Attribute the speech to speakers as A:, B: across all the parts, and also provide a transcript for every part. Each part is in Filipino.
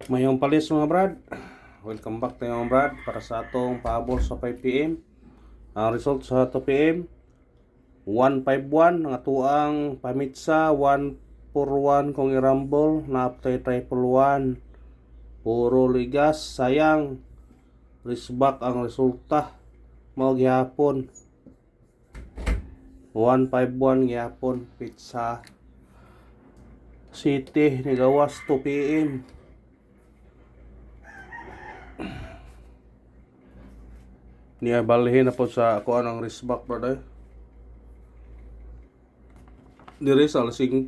A: Mayong palis mga brad. Welcome back tayo mga brad para sa atong pahabol sa 5pm. Ang result sa 2pm 151 ang atuang pamitsa, 141 kung i-rumble na aptay triple 1. Puro ligas, sayang. Risback ang resulta. Mao gihapon 151 gihapon Pizza City ni gawas 2pm. Niya balhin na po sa ako anong risback brother. Diri sa alas 5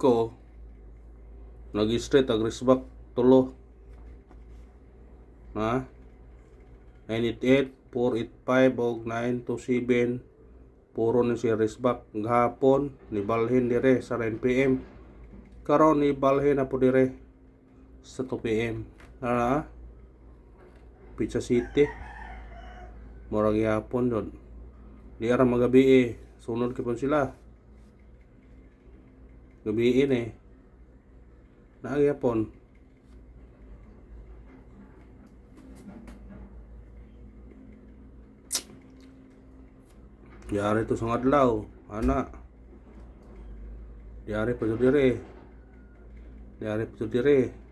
A: nag-straight ang risback tulo. Ha? 988, 485 og 927 puro ni si risback gahapon ni balhin dire sa 9pm. Karon ni balhin na po dire sa 2pm. Ha? Pizza City. Murag gihapon doon. Di ara magabi sunod kipon sila. Gabiin naagihapon. Diari to sa adlaw, ana. Diari pa dire. Diari pa dire.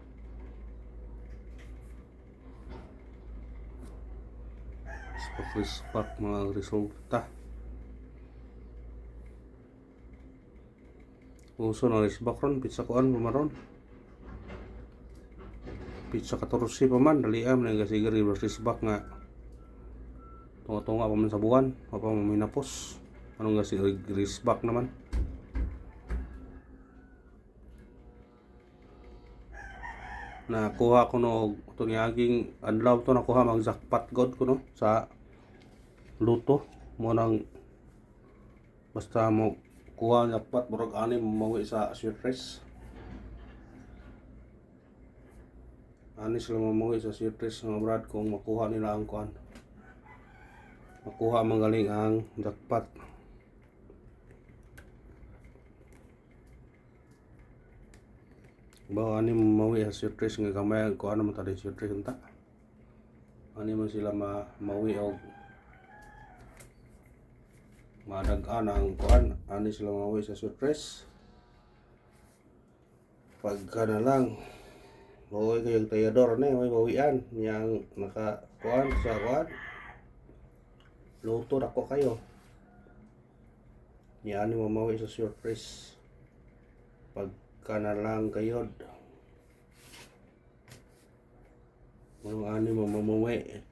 A: Risback mga resulta. Uso na risback ron, pizza kuan pamaron. Pizza 14 pa man, daliam na gasigari risback nga. Tunga-tunga pa man sa buwan, pa maminapos. Anong gasigari risback naman. Nakuha ko no itong yaging adlaw to nakuha mag jackpot god ko no sa luto mo nang basta mo kuha jackpot murag ani mawi sa surprise. Ani sila mamuhi sa surprise mga brad kung makuha nila ang kuan. Makuha magaling ang jackpot. Bawa ani mawi sa surprise nga gamay ko ano man tadi surprise unta. Ani man sila mawi og madagan ang kuan, ani sila mawi sa surprise. Pagka na lang mawi kayong tayador na may mawian yang naka kuan sa kuan. Luto ako kayo. Yan mo mawi sa surprise. Pagka na lang kayo. Mga ani mo mamuwi.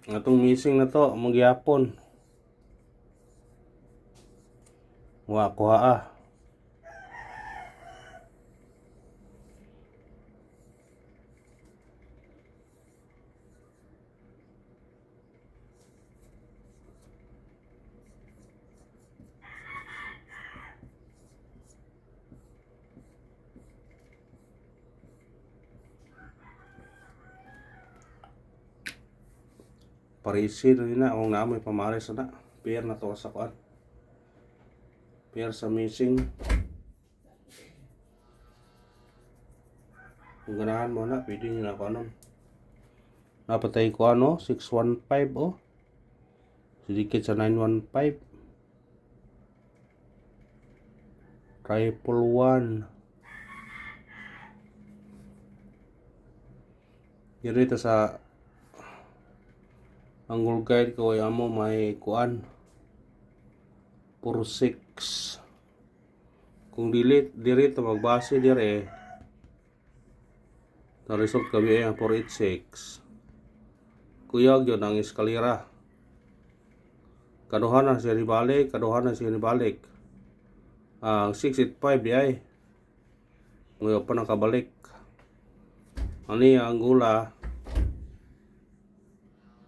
A: Atong missing na to, magyapon. Wa kuha Parisi rin na kung naamoy pamares na. Pair na to sa kuan. Pair sa missing. Kung ganahan mo na, pwede nyo na kuanon. Napatay ko 615 Sedikit sa 915. Triple 1. Dito sa angle guide ko ay amo may kuan. Puro 6. Kung dito magbase dire na result kami ay 486. Kuyog yun ang eskalera. Kaduhan na siya nibalik. Ang 685 di ay ngayon pa nakabalik. Ani ang gula.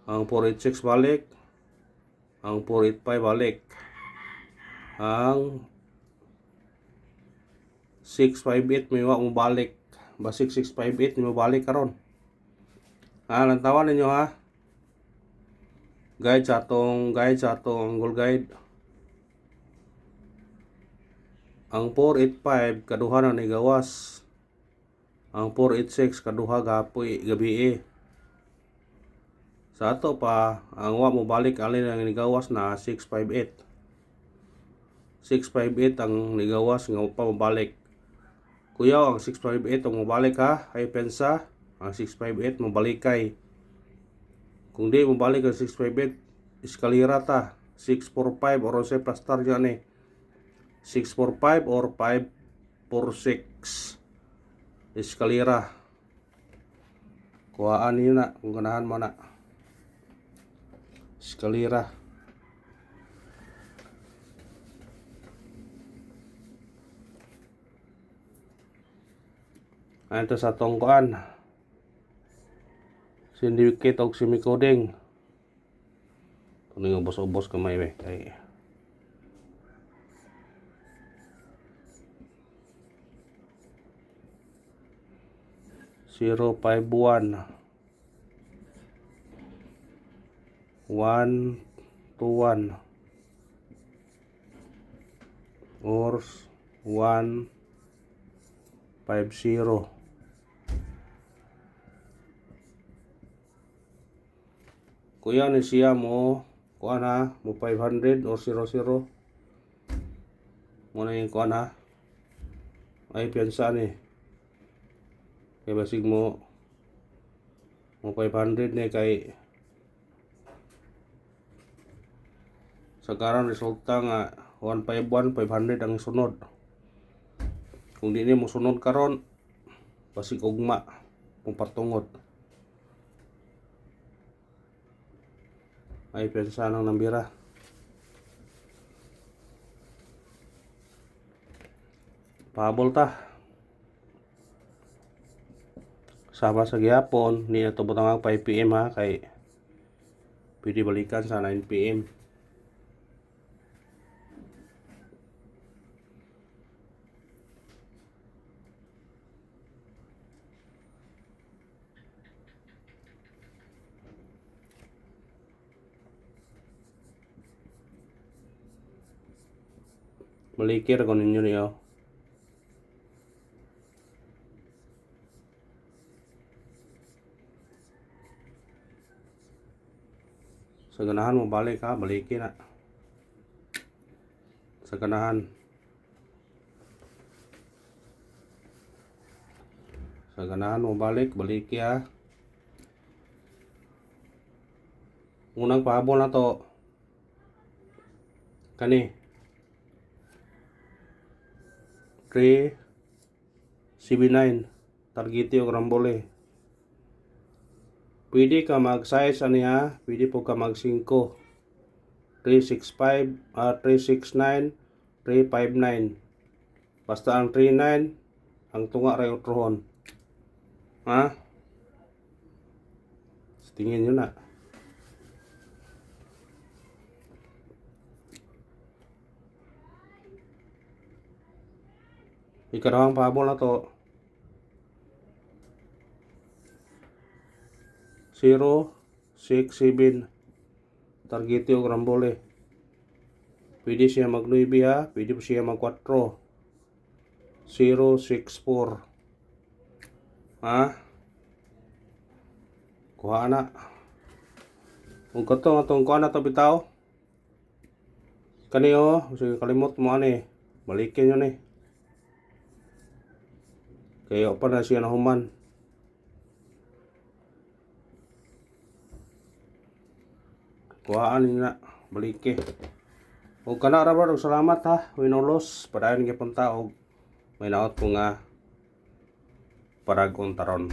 A: Ang 486 balik. Ang 485 balik. Ang 658 may wa mo balik. Ba 6658 may balik karon. Lantawan ninyo ha. Guide sa atong angle guide. Ang 485 kaduha na ni gawas. Ang 486 kaduha gabi. Sa ato pa ang wa mo balik alin ang nigawas na 658. 658 ang nigawas nga pa mabalik. Kuya, ang 658 ang mabalik ha. Ay pensa, ang 658 mabalikay. Kung di mabalik ang 658, eskalira ta. 645 or say plastar dyan eh. 645 or 546. Eskalira. Kuhaan nyo na kung ganahan mo na. Eskalira. Ito sa atong kuan. Syndicate og semi-coding. Ito nga ubos-ubos kamay we. Kay 051 121 or 150. Kuya ni siya mo kuan ha, mo 500 or 00. Muna yung kuan ha. Ay piyansa ni. Kaya basig mo 500 ni kay sa karon resulta nga 151 500 ang sunod. Kung di ni mo sunod karon basig ugma kung patungot. Ay pensa nang nambira. Pahabol ta. Sama sa gihapon, ni na tubot ang 5 PM ha, kay pwede balikan sa 9 PM. Malikir ko ninyo niyo. Sa ganahan mo balik ha, balikin na. Sa ganahan. Sa ganahan mo balik ha. Unang pahabol na to. Kani. 379 targeti o rambole. Pwede ka mag-size ani ha, pwede po ka mag-5. 365, 369, 359. Basta ang 39 ang tunga ray utrohon. Ha? Tingin nyo na. Ikarahang pahabol na to. 067 targeti o rambole. Pwede siya mag 9 ha, pwede siya mag 4. 064. Ha? Kuha na. Kung katong atong kuha na to bitaw. Kani o, sige kalimot mo ani. Balikin nyo ni. Kaya pa na siya nahuman. Kuhaan nyo na. Balike. O kana rabar, salamat ha. Winolos. Padayon kay punta o may naot ko nga paragong taron.